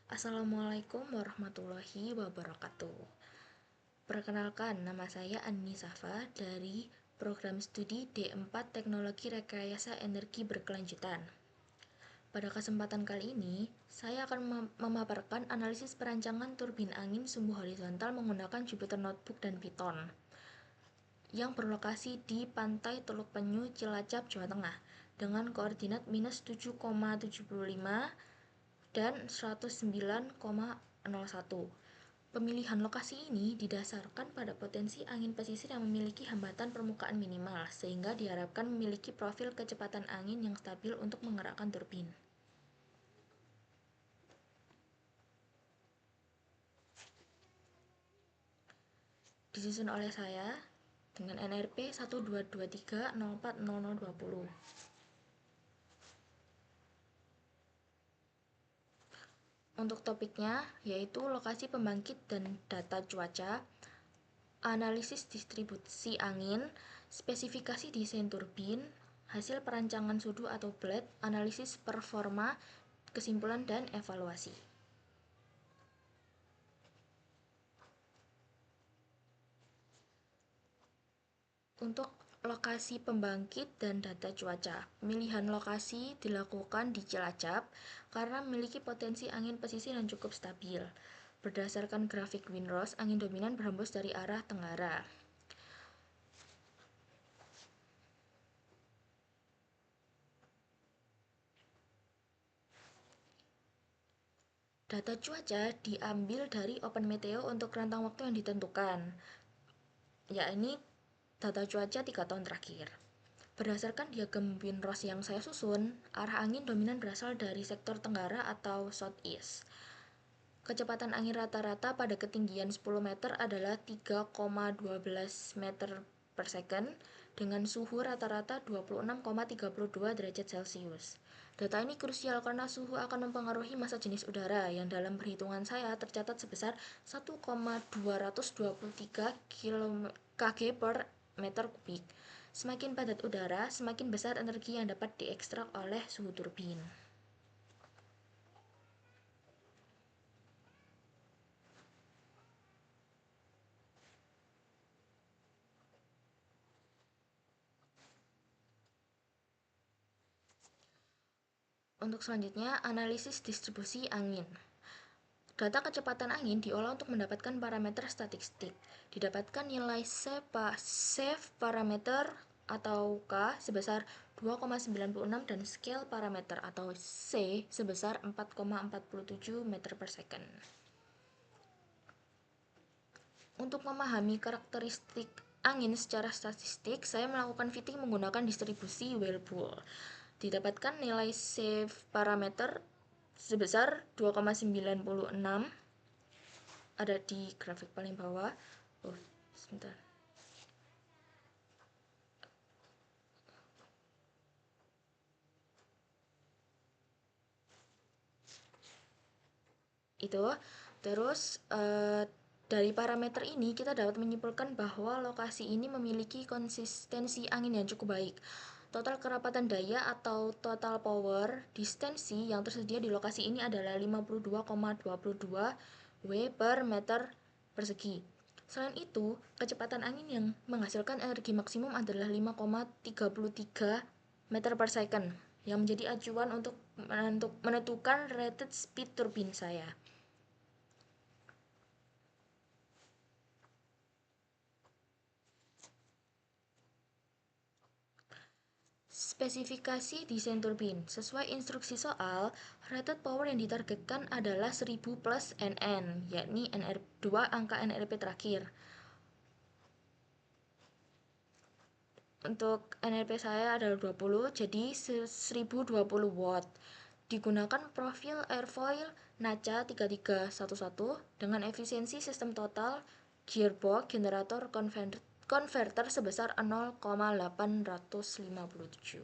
Assalamualaikum warahmatullahi wabarakatuh. Perkenalkan, nama saya Anni Safa dari Program Studi D4 Teknologi Rekayasa Energi Berkelanjutan. Pada kesempatan kali ini, saya akan memaparkan analisis perancangan turbin angin sumbu horizontal menggunakan Jupyter Notebook dan Python yang berlokasi di Pantai Teluk Penyu, Cilacap, Jawa Tengah dengan koordinat minus 7,75 dan 109,01. Pemilihan lokasi ini didasarkan pada potensi angin pesisir yang memiliki hambatan permukaan minimal, sehingga diharapkan memiliki profil kecepatan angin yang stabil untuk menggerakkan turbin. Disusun oleh saya dengan NRP 1223040020. Untuk topiknya yaitu lokasi pembangkit dan data cuaca, analisis distribusi angin, spesifikasi desain turbin, hasil perancangan sudu atau blade, analisis performa, kesimpulan, dan evaluasi. Untuk lokasi pembangkit dan data cuaca, pemilihan lokasi dilakukan di Cilacap karena memiliki potensi angin pesisir yang cukup stabil. Berdasarkan grafik windrows, angin dominan berhembus dari arah tenggara. Data cuaca diambil dari OpenMeteo untuk rentang waktu yang ditentukan, yakni data cuaca 3 tahun terakhir. Berdasarkan diagram windrows yang saya susun, arah angin dominan berasal dari sektor tenggara atau southeast. Kecepatan angin rata-rata pada ketinggian 10 meter adalah 3,12 meter per second dengan suhu rata-rata 26,32 derajat Celcius. Data ini krusial karena suhu akan mempengaruhi massa jenis udara yang dalam perhitungan saya tercatat sebesar 1,223 kg per meter kubik. Semakin padat udara, semakin besar energi yang dapat diekstrak oleh suhu turbin. Untuk selanjutnya, analisis distribusi angin. Data kecepatan angin diolah untuk mendapatkan parameter statistik. Didapatkan nilai safe parameter atau K sebesar 2,96 dan scale parameter atau C sebesar 4,47 meter per second. Untuk memahami karakteristik angin secara statistik, saya melakukan fitting menggunakan distribusi Whirlpool. Didapatkan nilai safe parameter sebesar 2,96, ada di grafik paling bawah. Sebentar. Itu terus dari parameter ini kita dapat menyimpulkan bahwa lokasi ini memiliki konsistensi angin yang cukup baik. Total kerapatan daya atau total power distensi yang tersedia di lokasi ini adalah 52,22 W per meter persegi. Selain itu, kecepatan angin yang menghasilkan energi maksimum adalah 5,33 meter per second yang menjadi acuan untuk menentukan rated speed turbin saya. Spesifikasi desain turbin. Sesuai instruksi soal, rated power yang ditargetkan adalah 1000 plus Nn, yakni 2 angka NRP terakhir. Untuk NRP saya adalah 20, jadi 1020 watt. Digunakan profil airfoil NACA 3311 dengan efisiensi sistem total gearbox generator converter sebesar 0,857.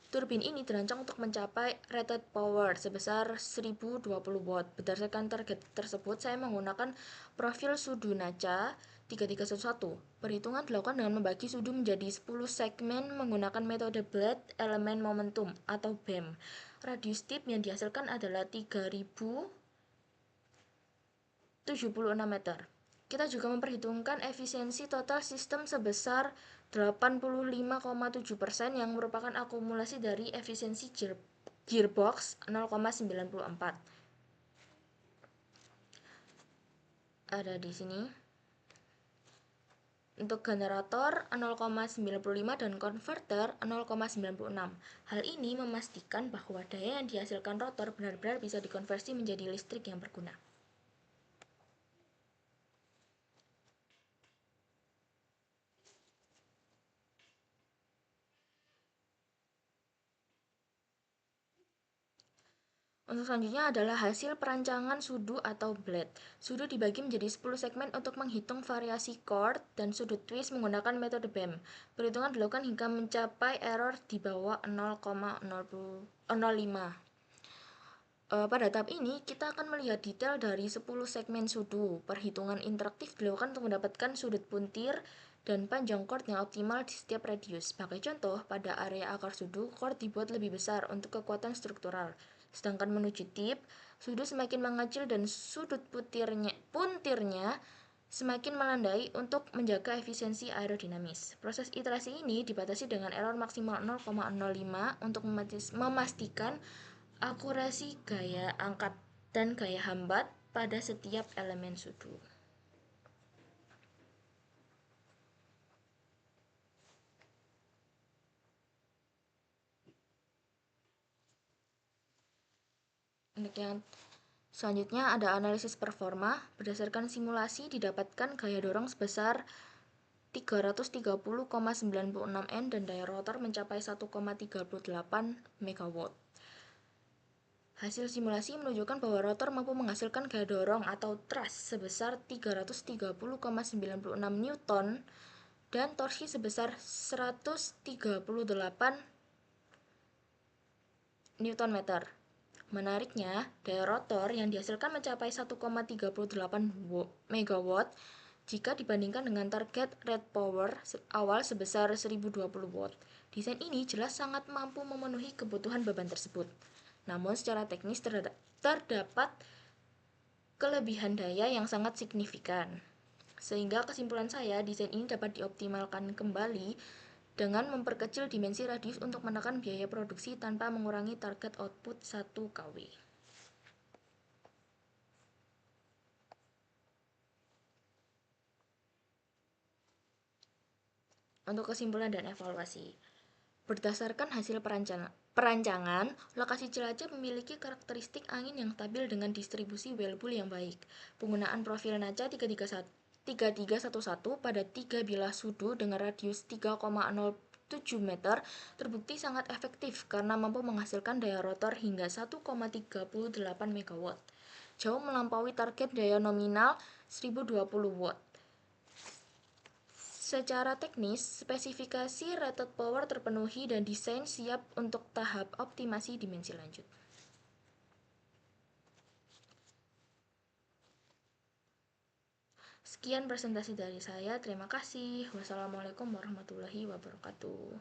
Turbin ini dirancang untuk mencapai rated power sebesar 1020 watt. Berdasarkan target tersebut, saya menggunakan profil sudu NACA 3311. Perhitungan dilakukan dengan membagi sudu menjadi 10 segmen menggunakan metode blade elemen momentum atau BEM. Radius tip yang dihasilkan adalah 3000 76 meter. Kita juga memperhitungkan efisiensi total sistem sebesar 85,7% yang merupakan akumulasi dari efisiensi gearbox 0,94. Ada di sini. Untuk generator 0,95 dan konverter 0,96. Hal ini memastikan bahwa daya yang dihasilkan rotor benar-benar bisa dikonversi menjadi listrik yang berguna. Untuk selanjutnya adalah hasil perancangan sudu atau blade. Sudu dibagi menjadi 10 segmen untuk menghitung variasi chord dan sudut twist menggunakan metode BEM. Perhitungan dilakukan hingga mencapai error di bawah 0,05. Pada tahap ini, kita akan melihat detail dari 10 segmen sudu. Perhitungan interaktif dilakukan untuk mendapatkan sudut puntir dan panjang chord yang optimal di setiap radius. Sebagai contoh, pada area akar sudu, chord dibuat lebih besar untuk kekuatan struktural. Sedangkan menuju tip, sudu semakin mengecil dan sudut puntirnya semakin melandai untuk menjaga efisiensi aerodinamis. Proses iterasi ini dibatasi dengan error maksimal 0,05 untuk memastikan akurasi gaya angkat dan gaya hambat pada setiap elemen sudu. Untuk yang selanjutnya ada analisis performa. Berdasarkan simulasi didapatkan gaya dorong sebesar 330,96 N dan daya rotor mencapai 1,38 MW. Hasil simulasi menunjukkan bahwa rotor mampu menghasilkan gaya dorong atau thrust sebesar 330,96 Newton dan torsi sebesar 138 Newton meter. Menariknya, daya rotor yang dihasilkan mencapai 1,38 MW jika dibandingkan dengan target rate power awal sebesar 1020 watt. Desain ini jelas sangat mampu memenuhi kebutuhan beban tersebut. Namun secara teknis terdapat kelebihan daya yang sangat signifikan. Sehingga kesimpulan saya, desain ini dapat dioptimalkan kembali dengan memperkecil dimensi radius untuk menekan biaya produksi tanpa mengurangi target output 1 kW. Untuk kesimpulan dan evaluasi, berdasarkan hasil perancangan, lokasi Cilacap memiliki karakteristik angin yang stabil dengan distribusi wellpool yang baik. Penggunaan profil NACA 3311 pada 3 bilah sudu dengan radius 3,07 meter terbukti sangat efektif karena mampu menghasilkan daya rotor hingga 1,38 MW, jauh melampaui target daya nominal 1020 watt. Secara teknis, spesifikasi rated power terpenuhi dan desain siap untuk tahap optimasi dimensi lanjut. Sekian presentasi dari saya. Terima kasih. Wassalamualaikum warahmatullahi wabarakatuh.